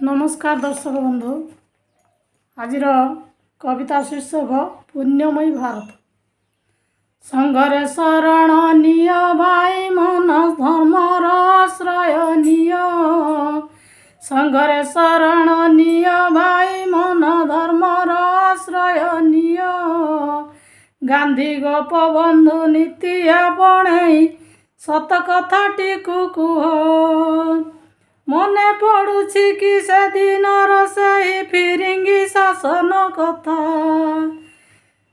नमस्कार दर्शक बंधु आज कविता शीर्षक पुण्यमयी भारत। संघरे शरण निय भाई मन धर्मर आश्रय निय। संघरे शरण निय भाई मन धर्मर आश्रय निय। गांधी गोपबंधु नीति आपणे सत कथाटी कुह। मने पड़ुछि कि से दिनर सही फिरिंगी शासन कथा।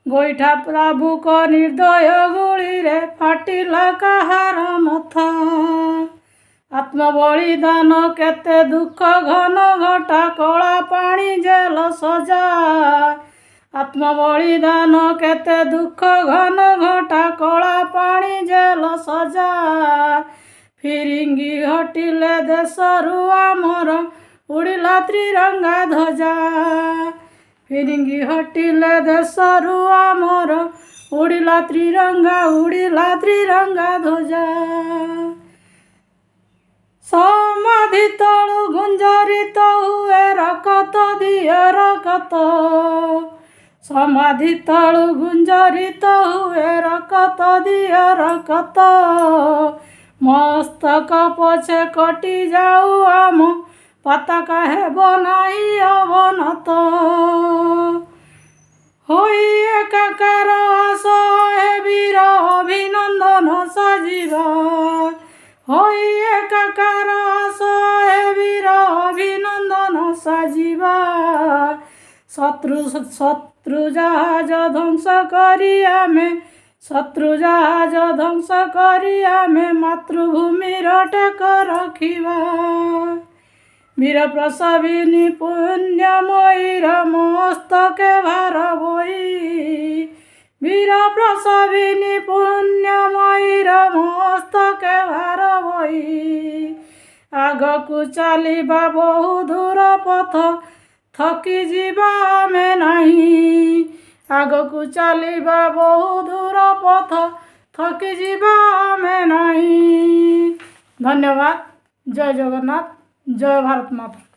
गोईठा प्रभुक निर्दय गुली रे फाटिला कहार मथा। आत्मबलिदान केते दुख घन घटा कला पानी जेल सजा। आत्मबलिदान केते दुख घन घटा कला पानी जेल सजा। फिरिंगी हटिले देशरू आमर उड़िला त्रिरंगा ध्वजा। फिरिंगी हटिले देशरू आमर उड़िला त्रिरंगा ध्वजा। समाधि तलु गुंजरित हुए रकत दिए रकत। समाधि तलु गुंजरित हुए रकत दिए रकत। मस्तक पछे कटि जाऊ आम पताका हेब नाही अवनत। होई एकाकार असहाय वीर अभिनंदन सजीवा। होई एकाकार असहाय वीर अभिनंदन सजीवा। शत्रु जहाज ध्वंस करी आमे शत्रु जहाज ध्वंस करी आमे मातृभूमि टेक रखिबा। वीर प्रसविनी पुण्यमयी मस्तके भार बोई। वीर प्रसविनी पुण्यमयी मस्तके भार बोई। आगकु चलिबा बहु दूर पथ थकी जीवा आमे नहीं। आगकु चलिबा बहु दूर पथ थकी जीवा आमे नहीं। धन्यवाद। जय जगन्नाथ। जय भारत माता।